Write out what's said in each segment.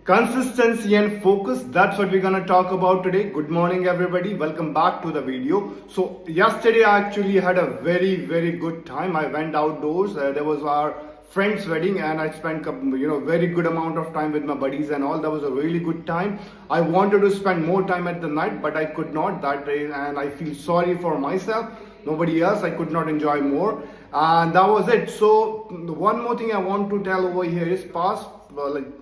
Consistency and focus, that's what we're gonna talk about today. Good morning, everybody. Welcome back to the video. So, yesterday I actually had a very good time. I went outdoors. There was our friend's wedding, and I spent very good amount of time with my buddies and all. That was a really good time. I wanted to spend more time at the night, but I could not that day, and I feel sorry for myself. Nobody else. I could not enjoy more, and that was it. So, one more thing I want to tell over here is past.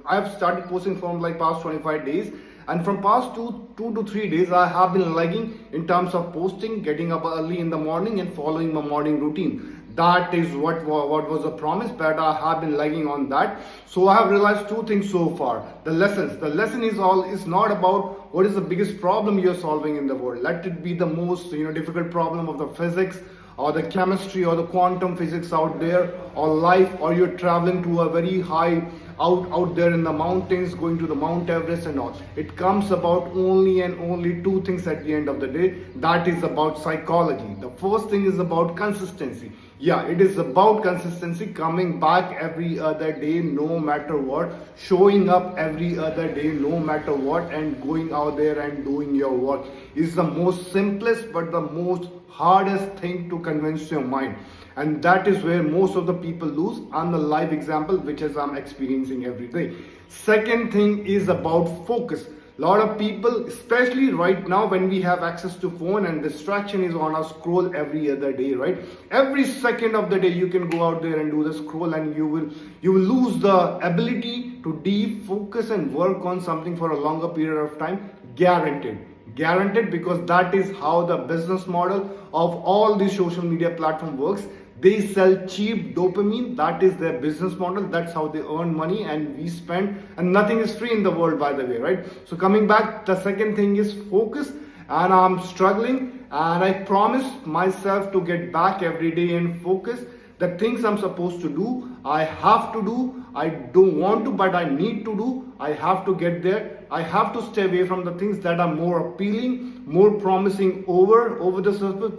I've started posting from past 25 days, and from past two to 3 days I have been lagging in terms of posting, getting up early in the morning and following my morning routine. That is what was a promise, but I have been lagging on that. So I have realized two things so far. The lesson is not about what is the biggest problem you're solving in the world. Let it be the most difficult problem of the physics or the chemistry or the quantum physics out there, or life, or you're traveling to a very high out there in the mountains, going to the Mount Everest and all. It comes about only and only two things at the end of the day. That is about psychology. The first thing is about consistency. Yeah, it is about consistency, coming back every other day no matter what, showing up every other day no matter what, and going out there and doing your work is the most simplest but the most hardest thing to convince your mind. And that is where most of the people lose. I'm the live example, which is I'm experiencing every day. Second thing is about focus. A lot of people, especially right now when we have access to phone and distraction is on us, scroll every other day, right? Every second of the day you can go out there and do the scroll, and you will lose the ability to defocus and work on something for a longer period of time. Guaranteed, because that is how the business model of all these social media platform works. They sell cheap dopamine. That is their business model. That's how they earn money, and we spend, and nothing is free in the world, by the way, right? So coming back, the second thing is focus, and I'm struggling, and I promise myself to get back every day and focus. The things I'm supposed to do, I have to do. I don't want to, but I need to do. I have to get there. I have to stay away from the things that are more appealing, more promising over the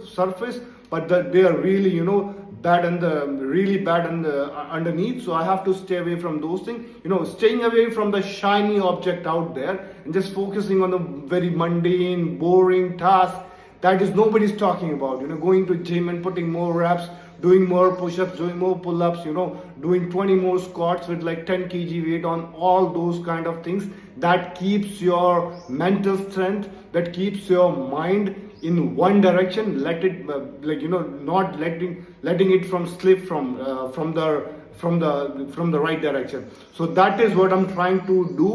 surface, but that they are really, bad and really bad and underneath. So I have to stay away from those things. Staying away from the shiny object out there and just focusing on the very mundane, boring task that is nobody's talking about. Going to gym and putting more reps, doing more push-ups, doing more pull-ups, doing 20 more squats with 10 kg weight on, all those kind of things that keeps your mental strength, that keeps your mind in one direction. Let it not letting it slip from the right direction. So that is what I'm trying to do.